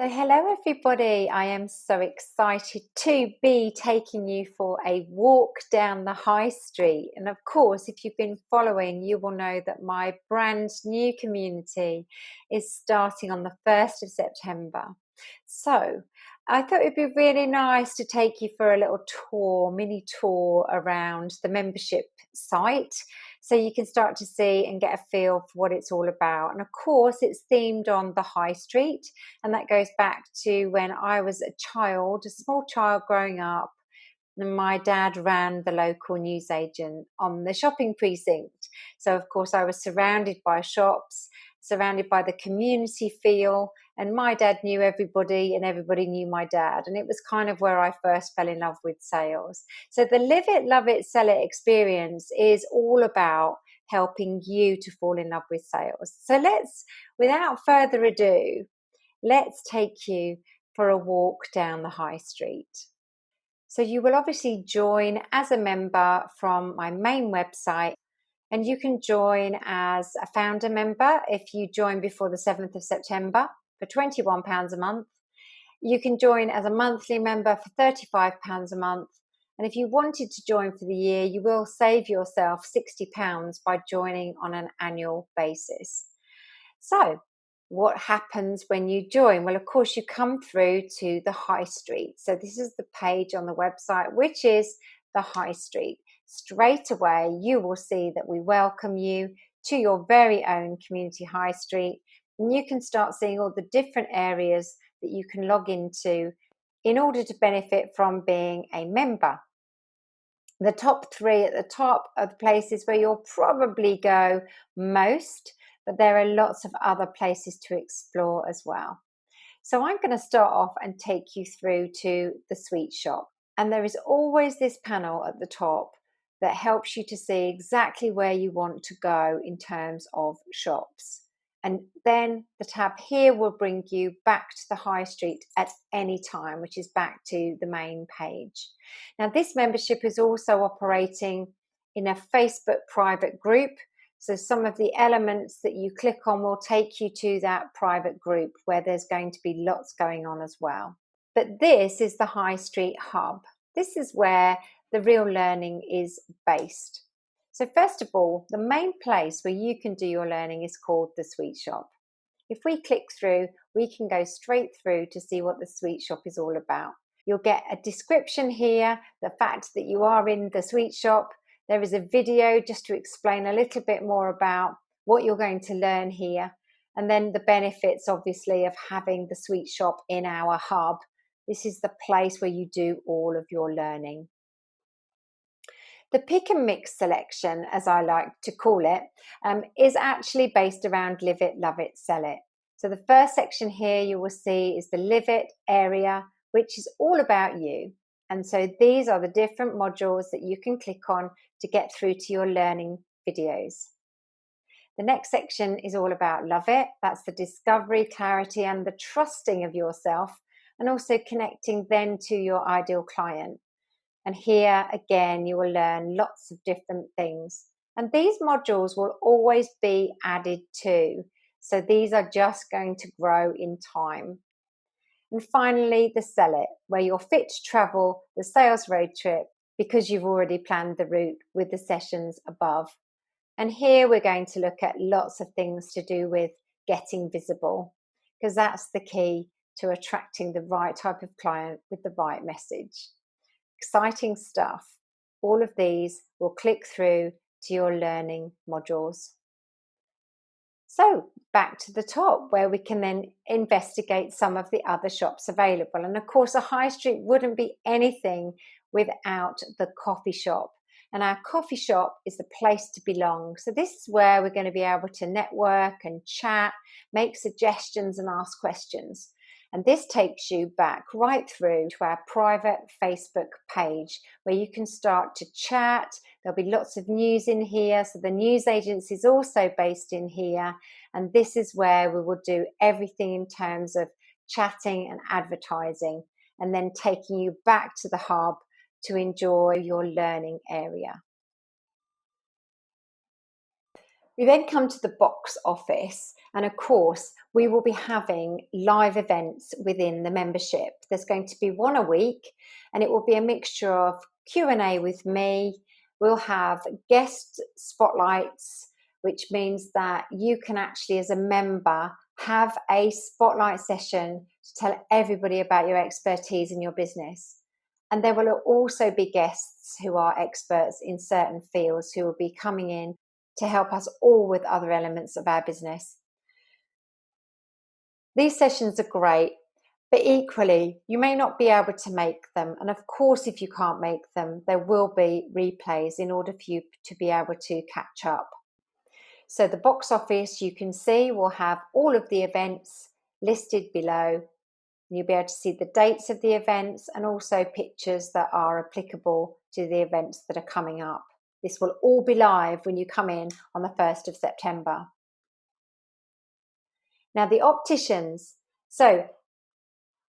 So hello everybody, I am so excited to be taking you for a walk down the high street. And of course, if you've been following, you will know that my brand new community is starting on the 1st of September. So I thought it'd be really nice to take you for a little tour, mini tour around the membership site, so you can start to see and get a feel for what it's all about. And of course, it's themed on the high street, and that goes back to when I was a child, a small child growing up, and my dad ran the local newsagent on the shopping precinct. So of course I was surrounded by shops, surrounded by the community feel, and my dad knew everybody and everybody knew my dad, and it was kind of where I first fell in love with sales. So the live it, love it, sell it experience is all about helping you to fall in love with sales. So without further ado, let's take you for a walk down the high street. So you will obviously join as a member from my main website, and you can join as a founder member if you join before the 7th of September for £21 a month. You can join as a monthly member for £35 a month. And if you wanted to join for the year, you will save yourself £60 by joining on an annual basis. So what happens when you join? Well, of course, you come through to the high street. So this is the page on the website, which is the high street. Straight away, you will see that we welcome you to your very own community high street. And you can start seeing all the different areas that you can log into in order to benefit from being a member. The top three at the top are the places where you'll probably go most, but there are lots of other places to explore as well. So I'm going to start off and take you through to the sweet shop. And there is always this panel at the top that helps you to see exactly where you want to go in terms of shops. And then the tab here will bring you back to the high street at any time, which is back to the main page. Now, this membership is also operating in a Facebook private group. So some of the elements that you click on will take you to that private group where there's going to be lots going on as well. But this is the High Street Hub. This is where the real learning is based. So first of all, the main place where you can do your learning is called the Sweet Shop. If we click through, we can go straight through to see what the Sweet Shop is all about. You'll get a description here, the fact that you are in the Sweet Shop. There is a video just to explain a little bit more about what you're going to learn here. And then the benefits, obviously, of having the Sweet Shop in our hub. This is the place where you do all of your learning. The pick and mix selection, as I like to call it, is actually based around live it, love it, sell it. So the first section here you will see is the live it area, which is all about you. And so these are the different modules that you can click on to get through to your learning videos. The next section is all about love it. That's the discovery, clarity, and the trusting of yourself, and also connecting then to your ideal client. And here again, you will learn lots of different things. And these modules will always be added to. So these are just going to grow in time. And finally, the sell it, where you're fit to travel the sales road trip because you've already planned the route with the sessions above. And here we're going to look at lots of things to do with getting visible, because that's the key to attracting the right type of client with the right message. Exciting stuff. All of these will click through to your learning modules. So back to the top, where we can then investigate some of the other shops available. And of course, a high street wouldn't be anything without the coffee shop. And our coffee shop is the place to belong. So this is where we're going to be able to network and chat, make suggestions and ask questions. And this takes you back right through to our private Facebook page where you can start to chat. There'll be lots of news in here. So the news agency is also based in here. And this is where we will do everything in terms of chatting and advertising, and then taking you back to the hub to enjoy your learning area. We then come to the box office, and of course we will be having live events within the membership. There's going to be one a week, and it will be a mixture of Q&A with me. We'll have guest spotlights, which means that you can actually, as a member, have a spotlight session to tell everybody about your expertise in your business. And there will also be guests who are experts in certain fields who will be coming in to help us all with other elements of our business. These sessions are great, but equally, you may not be able to make them. And of course, if you can't make them, there will be replays in order for you to be able to catch up. So the box office, you can see, will have all of the events listed below. You'll be able to see the dates of the events and also pictures that are applicable to the events that are coming up. This will all be live when you come in on the 1st of September. Now, the opticians. So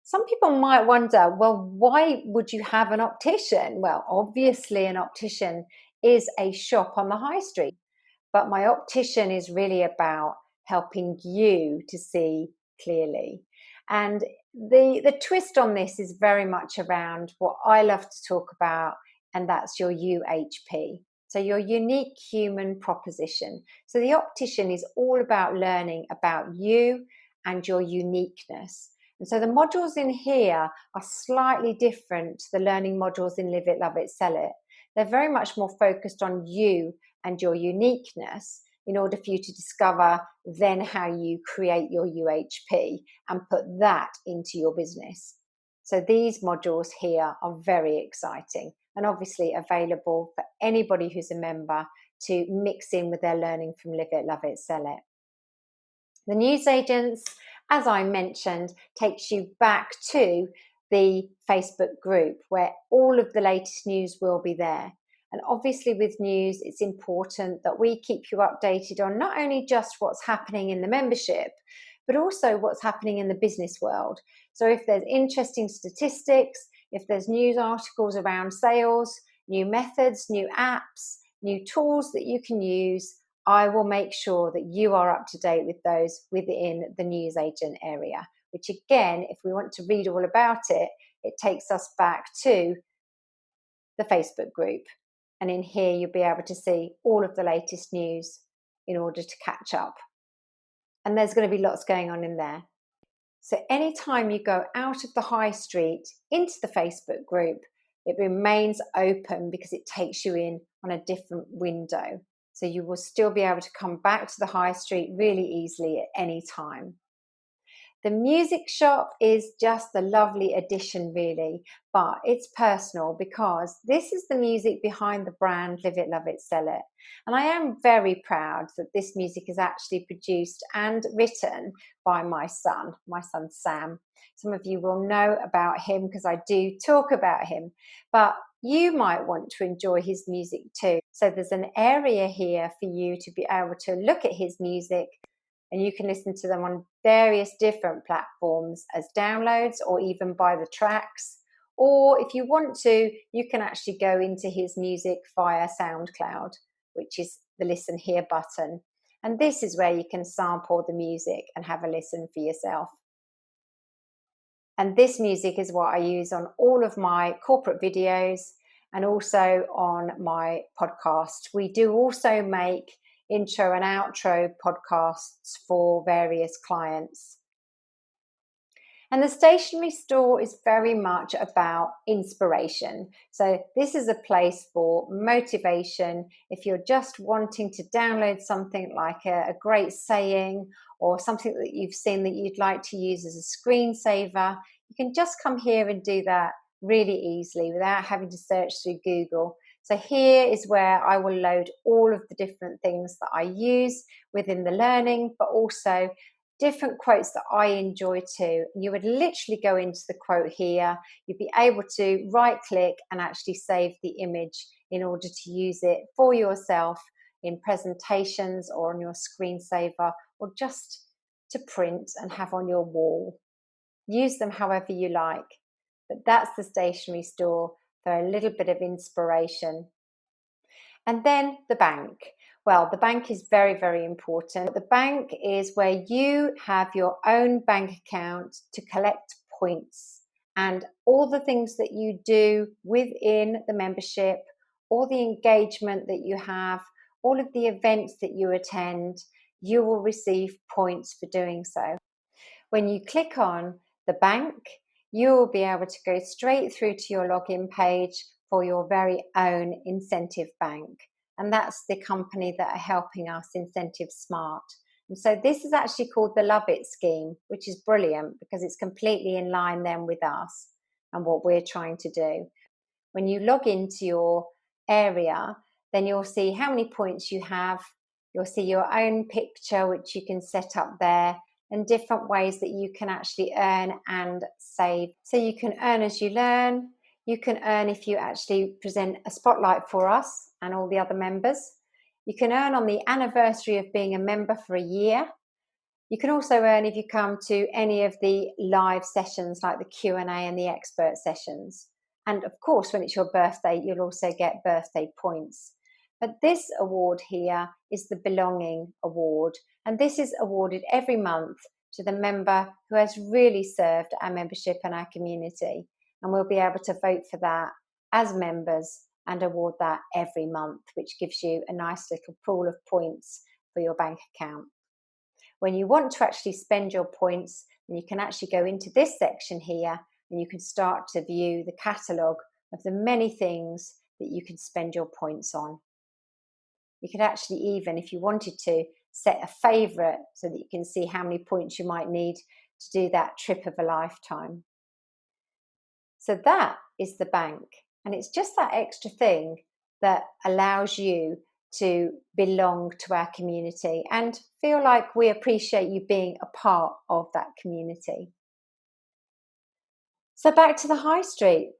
some people might wonder, well, why would you have an optician? Well, obviously an optician is a shop on the high street, but my optician is really about helping you to see clearly. And the twist on this is very much around what I love to talk about, and that's your UHP. So your unique human proposition. So the optician is all about learning about you and your uniqueness. And so the modules in here are slightly different to the learning modules in Live It, Love It, Sell It. They're very much more focused on you and your uniqueness in order for you to discover then how you create your UHP and put that into your business. So these modules here are very exciting and obviously available for anybody who's a member to mix in with their learning from Live It, Love It, Sell It. The newsagents, as I mentioned, takes you back to the Facebook group where all of the latest news will be there. And obviously with news, it's important that we keep you updated on not only just what's happening in the membership, but also what's happening in the business world. So if there's interesting statistics, if there's news articles around sales, new methods, new apps, new tools that you can use, I will make sure that you are up to date with those within the newsagent area, which again, if we want to read all about it, it takes us back to the Facebook group. And in here, you'll be able to see all of the latest news in order to catch up. And there's going to be lots going on in there. So anytime you go out of the high street into the Facebook group, it remains open because it takes you in on a different window. So you will still be able to come back to the high street really easily at any time. The music shop is just a lovely addition, really, but it's personal because this is the music behind the brand Live It, Love It, Sell It. And I am very proud that this music is actually produced and written by my son Sam. Some of you will know about him because I do talk about him, but you might want to enjoy his music too. So there's an area here for you to be able to look at his music, and you can listen to them on various different platforms as downloads or even buy the tracks. Or if you want to, you can actually go into his music via SoundCloud, which is the listen here button. And this is where you can sample the music and have a listen for yourself. And this music is what I use on all of my corporate videos and also on my podcast. We do also make intro and outro podcasts for various clients. And the stationery store is very much about inspiration. So this is a place for motivation. If you're just wanting to download something like a great saying or something that you've seen that you'd like to use as a screensaver, you can just come here and do that really easily without having to search through Google. So here is where I will load all of the different things that I use within the learning, but also different quotes that I enjoy too. You would literally go into the quote here. You'd be able to right click and actually save the image in order to use it for yourself in presentations or on your screensaver or just to print and have on your wall. Use them however you like. But that's the stationery store for a little bit of inspiration. And then the bank. Well, the bank is very, very important. The bank is where you have your own bank account to collect points, and all the things that you do within the membership, all the engagement that you have, all of the events that you attend, you will receive points for doing so. When you click on the bank, you will be able to go straight through to your login page for your very own Incentive Bank. And that's the company that are helping us, Incentive Smart. And so this is actually called the Love It scheme, which is brilliant because it's completely in line then with us and what we're trying to do. When you log into your area, then you'll see how many points you have. You'll see your own picture, which you can set up there, and different ways that you can actually earn and save. So you can earn as you learn. You can earn if you actually present a spotlight for us and all the other members. You can earn on the anniversary of being a member for a year. You can also earn if you come to any of the live sessions like the Q&A and the expert sessions. And of course, when it's your birthday, you'll also get birthday points. But this award here is the Belonging Award. And this is awarded every month to the member who has really served our membership and our community. And we'll be able to vote for that as members and award that every month, which gives you a nice little pool of points for your bank account. When you want to actually spend your points, then you can actually go into this section here and you can start to view the catalogue of the many things that you can spend your points on. You could actually even, if you wanted to, set a favourite so that you can see how many points you might need to do that trip of a lifetime. So that is the bank. And it's just that extra thing that allows you to belong to our community and feel like we appreciate you being a part of that community. So back to the high street.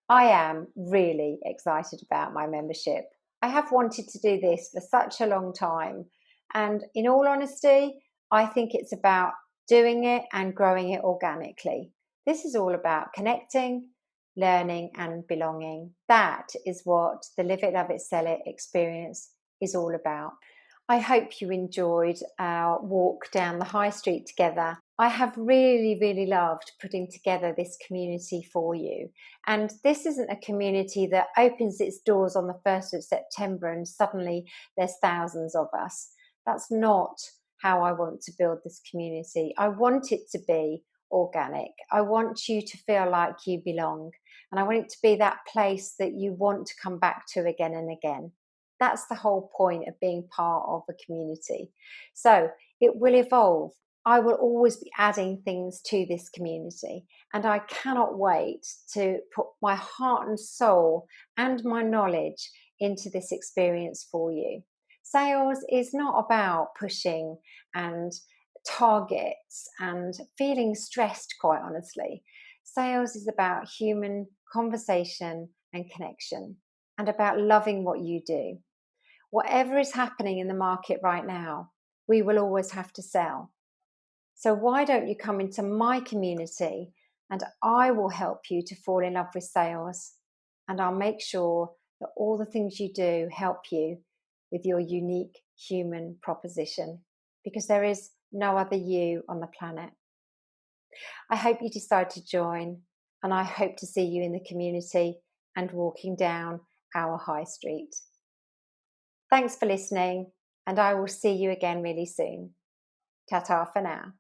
I am really excited about my membership. I have wanted to do this for such a long time. And in all honesty, I think it's about doing it and growing it organically. This is all about connecting, learning and belonging. That is what the Live It, Love It, Sell It experience is all about. I hope you enjoyed our walk down the high street together. I have really, really loved putting together this community for you. And this isn't a community that opens its doors on the 1st of September and suddenly there's thousands of us. That's not how I want to build this community. I want it to be organic. I want you to feel like you belong. And I want it to be that place that you want to come back to again and again. That's the whole point of being part of a community. So it will evolve. I will always be adding things to this community, and I cannot wait to put my heart and soul and my knowledge into this experience for you. Sales is not about pushing and targets and feeling stressed, quite honestly. Sales is about human conversation and connection, and about loving what you do. Whatever is happening in the market right now, we will always have to sell. So why don't you come into my community and I will help you to fall in love with sales, and I'll make sure that all the things you do help you with your unique human proposition, because there is no other you on the planet. I hope you decide to join, and I hope to see you in the community and walking down our high street. Thanks for listening, and I will see you again really soon. Ta-ta for now.